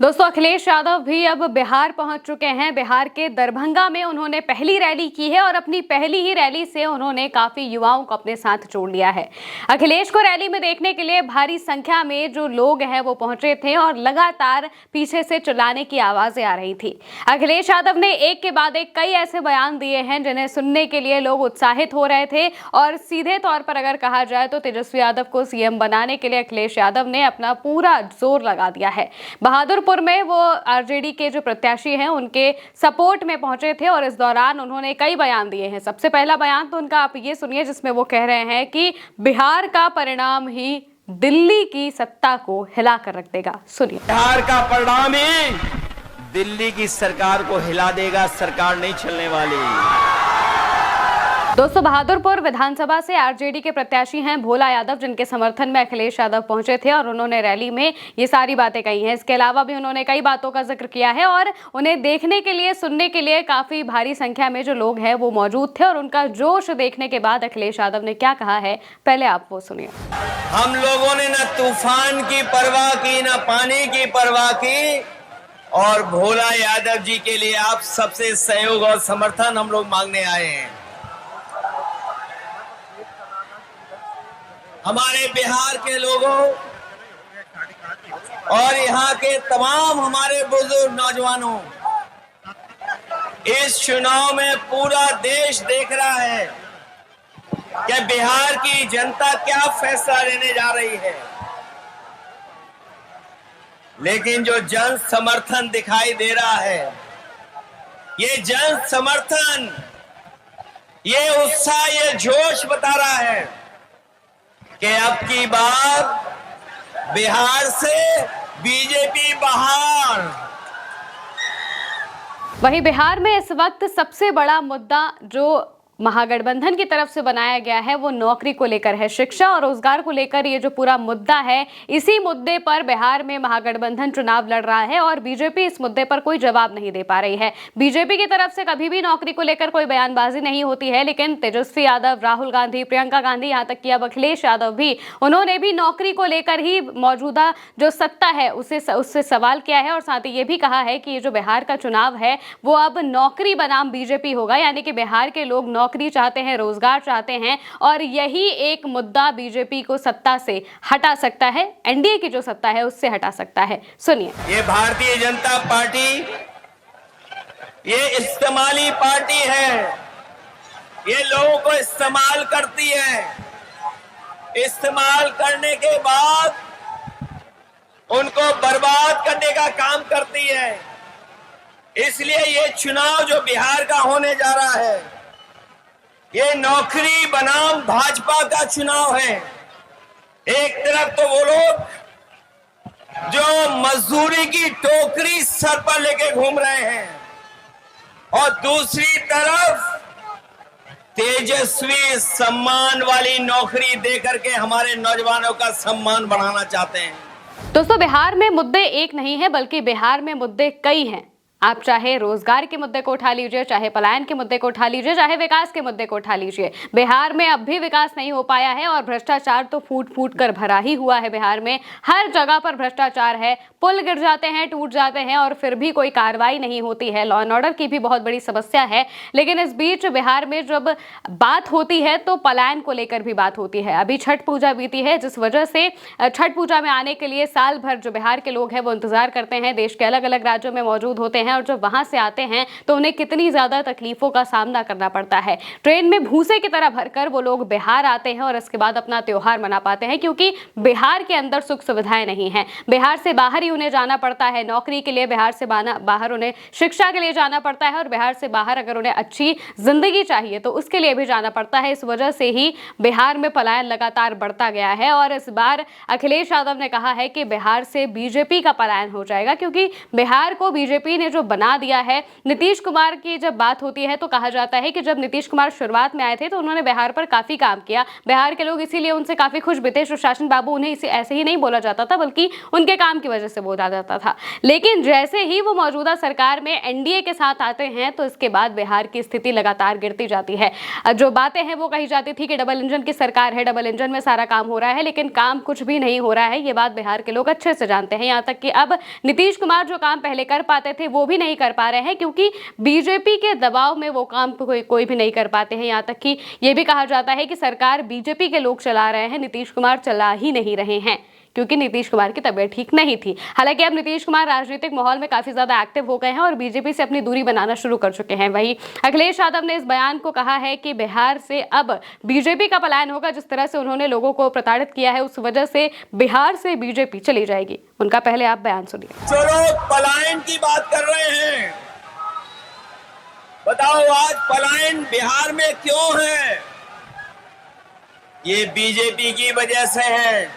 दोस्तों, अखिलेश यादव भी अब बिहार पहुंच चुके हैं। बिहार के दरभंगा में उन्होंने पहली रैली की है और अपनी पहली ही रैली से उन्होंने काफी युवाओं को अपने साथ जोड़ लिया है। अखिलेश को रैली में देखने के लिए भारी संख्या में जो लोग हैं वो पहुंचे थे और लगातार पीछे से चिल्लाने की आवाजें आ रही थी। अखिलेश यादव ने एक के बाद एक कई ऐसे बयान दिए हैं जिन्हें सुनने के लिए लोग उत्साहित हो रहे थे और सीधे तौर पर अगर कहा जाए तो तेजस्वी यादव को सीएम बनाने के लिए अखिलेश यादव ने अपना पूरा जोर लगा दिया है। बहादुरपुर में वो आरजेडी के जो प्रत्याशी हैं उनके सपोर्ट में पहुंचे थे और इस दौरान उन्होंने कई बयान दिए हैं। सबसे पहला बयान तो उनका आप ये सुनिए, जिसमें वो कह रहे हैं कि बिहार का परिणाम ही दिल्ली की सत्ता को हिला कर रख देगा। सुनिए। बिहार का परिणाम ही दिल्ली की सरकार को हिला देगा, सरकार नहीं चलने वाली। दोस्तों, बहादुरपुर विधानसभा से आरजेडी के प्रत्याशी हैं भोला यादव, जिनके समर्थन में अखिलेश यादव पहुंचे थे और उन्होंने रैली में ये सारी बातें कही हैं। इसके अलावा भी उन्होंने कई बातों का जिक्र किया है और उन्हें देखने के लिए, सुनने के लिए काफी भारी संख्या में जो लोग हैं वो मौजूद थे और उनका जोश देखने के बाद अखिलेश यादव ने क्या कहा है, पहले आप वो सुनिए। हम लोगों ने न तूफान की परवाह की, न पानी की परवाह की, और भोला यादव जी के लिए आप सबसे सहयोग और समर्थन हम लोग मांगने आए हैं। हमारे बिहार के लोगों और यहाँ के तमाम हमारे बुजुर्ग नौजवानों, इस चुनाव में पूरा देश देख रहा है कि बिहार की जनता क्या फैसला लेने जा रही है। लेकिन जो जन समर्थन दिखाई दे रहा है, ये जन समर्थन, ये उत्साह, ये जोश बता रहा है कि अब की बार बिहार से बीजेपी बाहर। वहीं बिहार में इस वक्त सबसे बड़ा मुद्दा जो महागठबंधन की तरफ से बनाया गया है वो नौकरी को लेकर है। शिक्षा और रोजगार को लेकर ये जो पूरा मुद्दा है, इसी मुद्दे पर बिहार में महागठबंधन चुनाव लड़ रहा है और बीजेपी इस मुद्दे पर कोई जवाब नहीं दे पा रही है। बीजेपी की तरफ से कभी भी नौकरी को लेकर कोई बयानबाजी नहीं होती है, लेकिन तेजस्वी यादव, राहुल गांधी, प्रियंका गांधी, यहाँ तक कि अब अखिलेश यादव भी, उन्होंने भी नौकरी को लेकर ही मौजूदा जो सत्ता है उससे सवाल किया है और साथ ही ये भी कहा है कि ये जो बिहार का चुनाव है वो अब नौकरी बनाम बीजेपी होगा, यानी कि बिहार के लोग नौकरी चाहते हैं, रोजगार चाहते हैं और यही एक मुद्दा बीजेपी को सत्ता से हटा सकता है, एनडीए की जो सत्ता है उससे हटा सकता है। सुनिए। ये भारतीय जनता पार्टी ये इस्तेमाली पार्टी है, ये लोगों को इस्तेमाल करती है, इस्तेमाल करने के बाद उनको बर्बाद करने का काम करती है। इसलिए ये चुनाव जो बिहार का होने जा रहा है, ये नौकरी बनाम भाजपा का चुनाव है। एक तरफ तो वो लोग जो मजदूरी की टोकरी सर पर लेके घूम रहे हैं और दूसरी तरफ तेजस्वी सम्मान वाली नौकरी देकर के हमारे नौजवानों का सम्मान बढ़ाना चाहते हैं। दोस्तों, बिहार में मुद्दे एक नहीं है बल्कि बिहार में मुद्दे कई हैं। आप चाहे रोजगार के मुद्दे को उठा लीजिए, चाहे पलायन के मुद्दे को उठा लीजिए, चाहे विकास के मुद्दे को उठा लीजिए। बिहार में अब भी विकास नहीं हो पाया है और भ्रष्टाचार तो फूट फूट कर भरा ही हुआ है। बिहार में हर जगह पर भ्रष्टाचार है, पुल गिर जाते हैं, टूट जाते हैं और फिर भी कोई कार्रवाई नहीं होती है। लॉ एंड ऑर्डर की भी बहुत बड़ी समस्या है। लेकिन इस बीच बिहार में जब बात होती है तो पलायन को लेकर भी बात होती है। अभी छठ पूजा बीती है, जिस वजह से छठ पूजा में आने के लिए साल भर जो बिहार के लोग हैं वो इंतजार करते हैं, देश के अलग अलग राज्यों में मौजूद होते हैं और जब वहां से आते हैं तो उन्हें कितनी ज्यादा तकलीफों का सामना करना पड़ता है। ट्रेन में भूसे की तरह भरकर वो लोग बिहार आते हैं और इसके बाद अपना त्योहार मना पाते हैं, क्योंकि बिहार के अंदर सुख सुविधाएं नहीं है। बिहार से बाहर ही उन्हें जाना पड़ता है नौकरी के लिए, बिहार से बाहर उन्हें शिक्षा के लिए जाना पड़ता है और बिहार से बाहर अगर उन्हें अच्छी जिंदगी चाहिए तो उसके लिए भी जाना पड़ता है। इस वजह से ही बिहार में पलायन लगातार बढ़ता गया है और इस बार अखिलेश यादव ने कहा है कि बिहार से बीजेपी का पलायन हो जाएगा, क्योंकि बिहार को बीजेपी ने जो जो बना दिया है। नीतीश कुमार की जब बात होती है तो कहा जाता है कि जब नीतीश कुमार शुरुआत में आए थे तो उन्होंने बिहार पर काफी काम किया। बिहार के लोग इसीलिए उनसे काफी खुश भी थे। सुशासन बाबू उन्हें इसे ऐसे ही नहीं बोला जाता था, बल्कि उनके काम की वजह से बोला जाता था। लेकिन जैसे ही वो मौजूदा सरकार में एनडीए के साथ आते हैं तो इसके बाद बिहार की स्थिति लगातार गिरती जाती है। जो बातें हैं वो कही जाती थी कि डबल इंजन की सरकार है, डबल इंजन में सारा काम हो रहा है, लेकिन काम कुछ भी नहीं हो रहा है। ये बात बिहार के लोग अच्छे से जानते हैं। यहाँ तक कि अब नीतीश कुमार जो काम पहले कर पाते थे वो भी नहीं कर पा रहे हैं, क्योंकि बीजेपी के दबाव में वो काम कोई भी नहीं कर पाते हैं। यहाँ तक कि ये भी कहा जाता है कि सरकार बीजेपी के लोग चला रहे हैं, नीतीश कुमार चला ही नहीं रहे हैं, क्योंकि नीतीश कुमार की तबीयत ठीक नहीं थी। हालांकि अब नीतीश कुमार राजनीतिक माहौल में काफी ज्यादा एक्टिव हो गए हैं और बीजेपी से अपनी दूरी बनाना शुरू कर चुके हैं। वहीं अखिलेश यादव ने इस बयान को कहा है कि बिहार से अब बीजेपी का पलायन होगा। जिस तरह से उन्होंने लोगों को प्रताड़ित किया है, उस वजह से बिहार से बीजेपी चली जाएगी। उनका पहले आप बयान सुनिए। जो लोग पलायन की बात कर रहे हैं, बताओ आज पलायन बिहार में क्यों है? ये बीजेपी की वजह से है।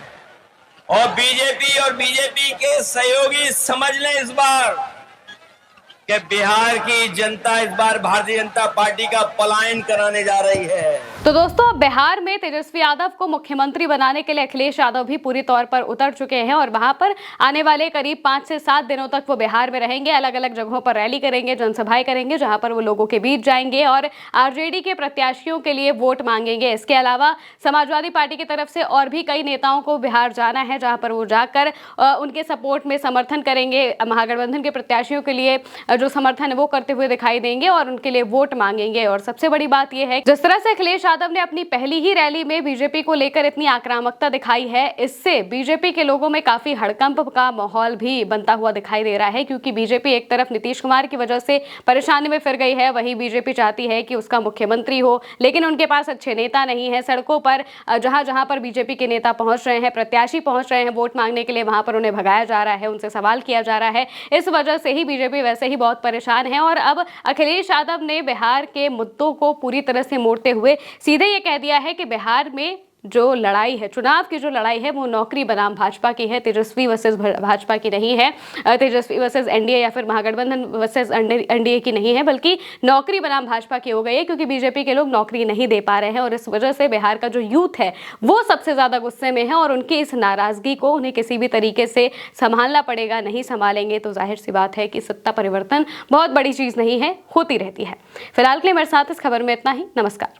और बीजेपी के सहयोगी समझ लें इस बार कि बिहार की जनता इस बार भारतीय जनता पार्टी का पलायन कराने जा रही है। तो दोस्तों, अब बिहार में तेजस्वी यादव को मुख्यमंत्री बनाने के लिए अखिलेश यादव भी पूरी तौर पर उतर चुके हैं और वहां पर आने वाले करीब 5 से 7 दिनों तक वो बिहार में रहेंगे। अलग अलग जगहों पर रैली करेंगे, जनसभाएं करेंगे, जहां पर वो लोगों के बीच जाएंगे और आरजेडी के प्रत्याशियों के लिए वोट मांगेंगे। इसके अलावा समाजवादी पार्टी की तरफ से और भी कई नेताओं को बिहार जाना है, जहां पर वो जाकर उनके सपोर्ट में समर्थन करेंगे। महागठबंधन के प्रत्याशियों के लिए जो समर्थन है वो करते हुए दिखाई देंगे और उनके लिए वोट मांगेंगे। और सबसे बड़ी बात यह है, जिस तरह से अखिलेश यादव ने अपनी पहली ही रैली में बीजेपी को लेकर इतनी आक्रामकता दिखाई है, इससे बीजेपी के लोगों में काफी हड़कंप का माहौल भी बनता हुआ दिखाई दे रहा है। क्योंकि बीजेपी एक तरफ नीतीश कुमार की वजह से परेशानी में फिर गई है, वहीं बीजेपी चाहती है कि उसका मुख्यमंत्री हो, लेकिन उनके पास अच्छे नेता नहीं है। सड़कों पर जहां जहां पर बीजेपी के नेता पहुंच रहे हैं, प्रत्याशी पहुंच रहे हैं वोट मांगने के लिए, वहां पर उन्हें भगाया जा रहा है, उनसे सवाल किया जा रहा है। इस वजह से ही बीजेपी वैसे ही बहुत परेशान है। और अब अखिलेश यादव ने बिहार के मुद्दों को पूरी तरह से मोड़ते हुए सीधे ये कह दिया है कि बिहार में जो लड़ाई है, चुनाव की जो लड़ाई है, वो नौकरी बनाम भाजपा की है, तेजस्वी वर्सेस भाजपा की नहीं है, तेजस्वी वर्सेस एनडीए या फिर महागठबंधन वर्सेस एनडीए की नहीं है, बल्कि नौकरी बनाम भाजपा की हो गई है। क्योंकि बीजेपी के लोग नौकरी नहीं दे पा रहे हैं और इस वजह से बिहार का जो यूथ है वो सबसे ज्यादा गुस्से में है और उनकी इस नाराजगी को उन्हें किसी भी तरीके से संभालना पड़ेगा। नहीं संभालेंगे तो जाहिर सी बात है कि सत्ता परिवर्तन बहुत बड़ी चीज नहीं है, होती रहती है। फिलहाल के लिए मेरे साथ इस खबर में इतना ही। नमस्कार।